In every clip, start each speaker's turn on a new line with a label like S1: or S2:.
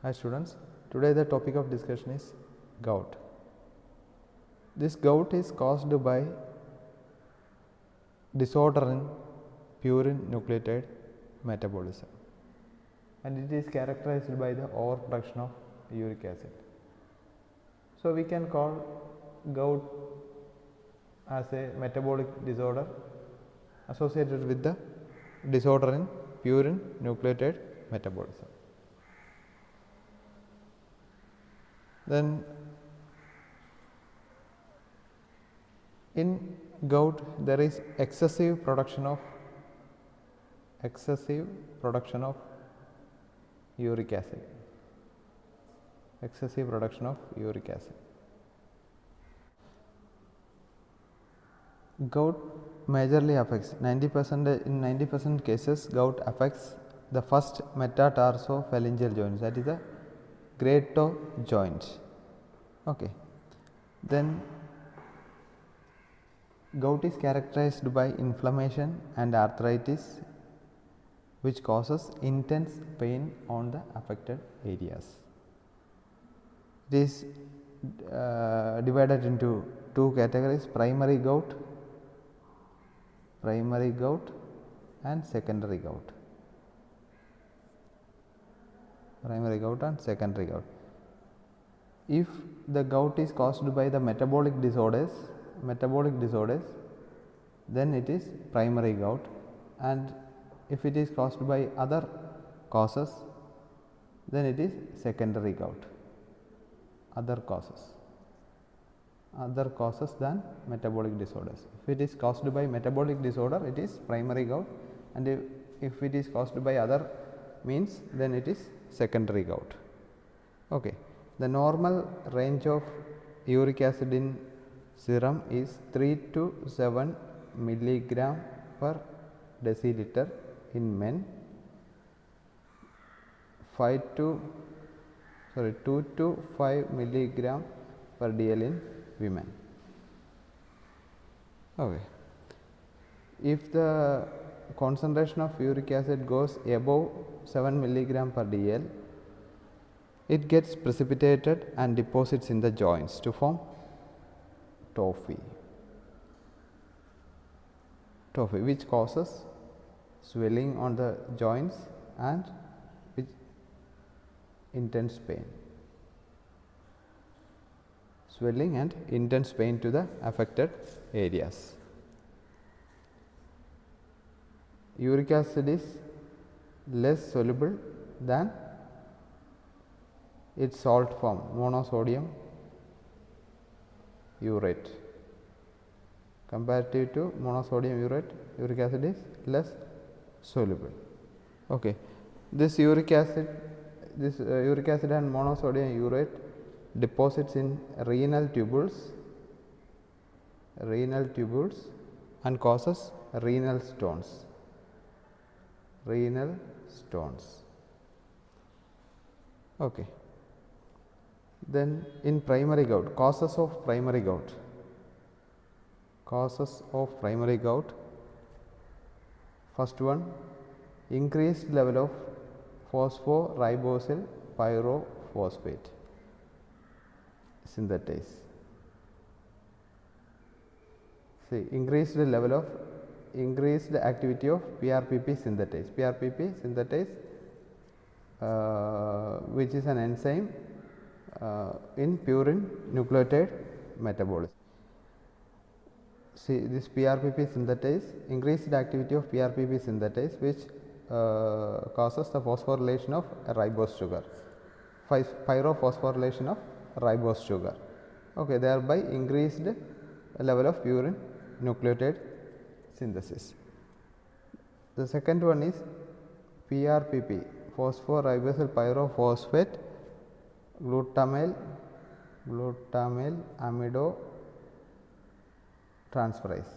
S1: Hi students, today the topic of discussion is gout. This gout is caused by disorder in purine nucleotide metabolism, and it is characterized by the overproduction of uric acid. So we can call gout as a metabolic disorder associated with the disorder in purine nucleotide metabolism. Then in gout there is excessive production of uric acid. Excessive production of uric acid. Gout majorly affects 90% in 90% cases. Gout affects the first metatarsophalangeal joints, that is the great toe joint. Okay. Then gout is characterized by inflammation and arthritis, which causes intense pain on the affected areas. It is divided into two categories: primary gout and secondary gout. Primary gout and secondary gout. If the gout is caused by the metabolic disorders, then it is primary gout, and if it is caused by other causes, then it is secondary gout. Other causes than metabolic disorders. If it is caused by metabolic disorder, it is primary gout, and if it is caused by other means, then it is secondary gout. Okay. The normal range of uric acid in serum is 3 to 7 milligram per deciliter in men, 2 to 5 milligram per dl in women. Okay. If the concentration of uric acid goes above 7 milligram per dl, it gets precipitated and deposits in the joints to form tophi, which causes swelling on the joints and with intense pain. Swelling and intense pain to the affected areas. Uric acid is less soluble than its salt form, monosodium urate. Comparative to monosodium urate, uric acid is less soluble. Okay. This uric acid and monosodium urate deposits in renal tubules and causes renal stones. Okay. Then in primary gout, causes of primary gout. First one, increased level of phosphoribosyl pyrophosphate synthetase. See, increased activity of PRPP synthetase. Which is an enzyme in purine nucleotide metabolism. See, this PRPP synthetase, increased activity of PRPP synthetase, which causes the phosphorylation of ribose sugar, pyrophosphorylation of ribose sugar. Okay, thereby increased level of purine nucleotide synthesis. The second one is PRPP, phosphoribosyl pyrophosphate glutamyl amido transferase.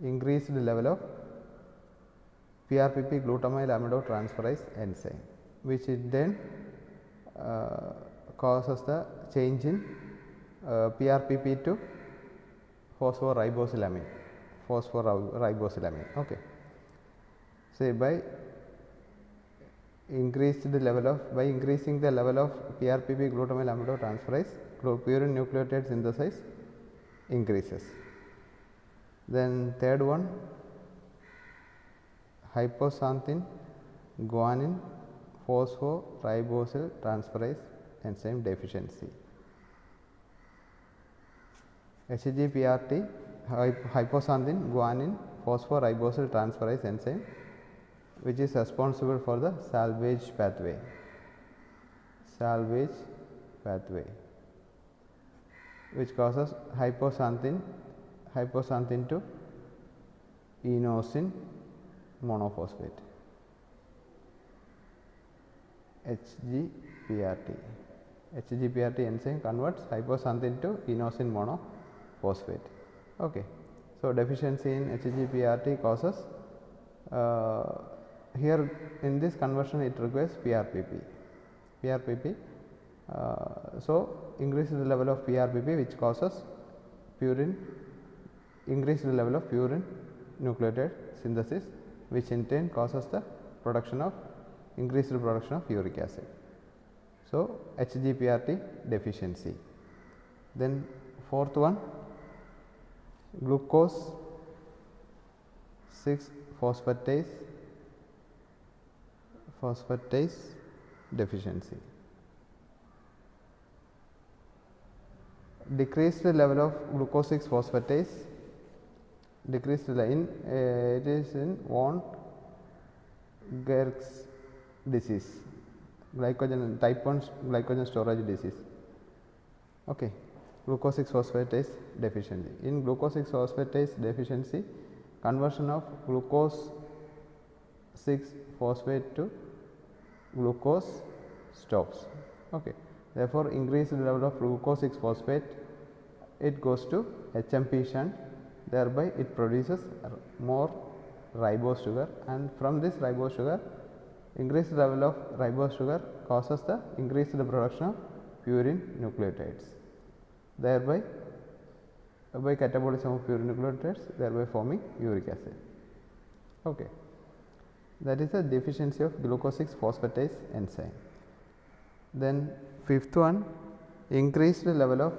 S1: Increased level of PRPP glutamyl amido transferase enzyme, which it then causes the change in PRPP to phosphoribosylamine. Okay. say by increasing the level of PRPP glutamyl aminotransferase, purine nucleotide synthesis increases. Then third one, hypoxanthine guanine phosphoribosyl transferase enzyme deficiency. HGPRT, hypoxanthine guanine phosphoribosyl transferase enzyme, which is responsible for the salvage pathway, which causes hypoxanthine to inosine monophosphate, HGPRT enzyme converts hypoxanthine to inosine monophosphate. Okay. So, deficiency in HGPRT causes here in this conversion it requires PRPP. So, increase the level of PRPP, which causes increase the level of purine nucleotide synthesis, which in turn causes the increased production of uric acid. So, HGPRT deficiency. Then fourth one, glucose 6 phosphatase deficiency. Decreased level of glucose 6 phosphatase, it is in von Gerk's disease, type 1 glycogen storage disease. Okay. Glucose 6 phosphatase deficiency. In glucose 6 phosphatase deficiency, conversion of glucose 6 phosphate to glucose stops. Okay. Therefore, increased level of glucose 6 phosphate, it goes to HMP shunt, thereby it produces more ribose sugar, and from this ribose sugar, increased level of ribose sugar causes the increased production of purine nucleotides, thereby by catabolism of purine nucleotides, thereby forming uric acid. Okay. That is the deficiency of glucose 6 phosphatase enzyme. Then fifth one, increased level of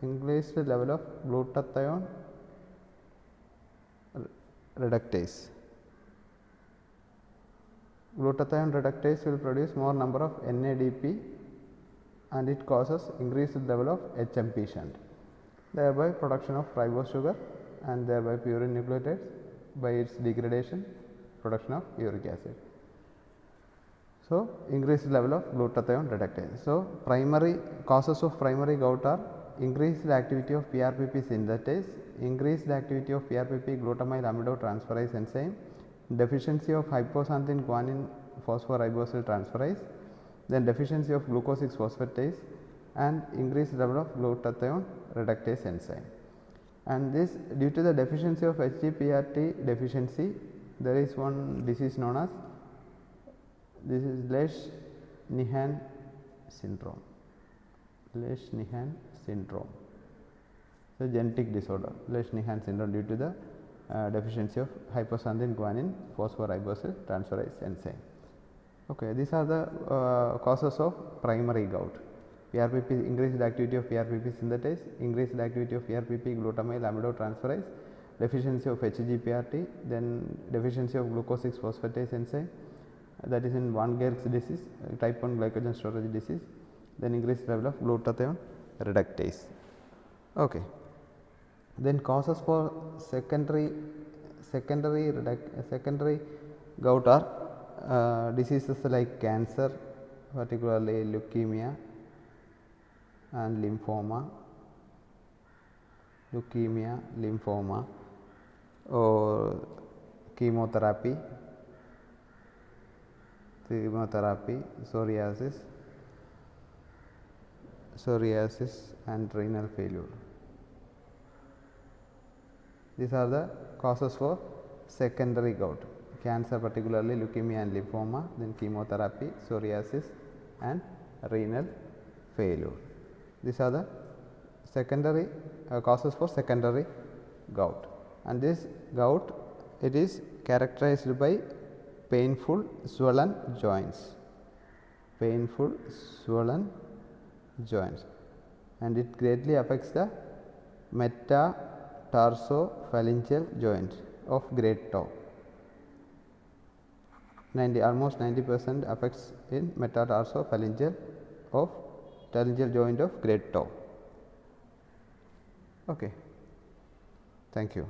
S1: glutathione reductase. Glutathione reductase will produce more number of NADP, and it causes increased level of HMP shunt, thereby production of ribose sugar, and thereby purine nucleotides, by its degradation production of uric acid. So, increased level of glutathione reductase. So, primary causes of primary gout are increased activity of PRPP synthetase, increased activity of PRPP glutamyl aminotransferase enzyme, deficiency of hypoxanthine guanine phosphoribosyl transferase, then deficiency of glucose 6 phosphatase, and increased level of glutathione reductase enzyme. And this, due to the deficiency of HGPRT deficiency, there is one disease known as, this is Lesch-Nyhan syndrome. It's a genetic disorder, Lesch-Nyhan syndrome, due to the deficiency of hypoxanthine guanine phosphoribosyl transferase enzyme. Okay, these are the causes of primary gout. PRPP, increased activity of PRPP synthetase, increased activity of PRPP glutamyl aminotransferase, deficiency of HGPRT, then deficiency of glucose 6 phosphatase enzyme, that is in von Gerk's disease, type 1 glycogen storage disease, then increased level of glutathione reductase. Okay. Then causes for secondary gout are diseases like cancer, particularly leukemia and lymphoma, or chemotherapy, psoriasis and renal failure. These are the causes for secondary gout: cancer, particularly leukemia and lymphoma, then chemotherapy, psoriasis and renal failure. These are the secondary causes for secondary gout. And this gout, it is characterized by painful swollen joints, painful swollen joints, and it greatly affects the metatarsophalangeal joint of great toe. Almost 90% affects in metatarsophalangeal of phalangeal joint of great toe. Okay, thank you.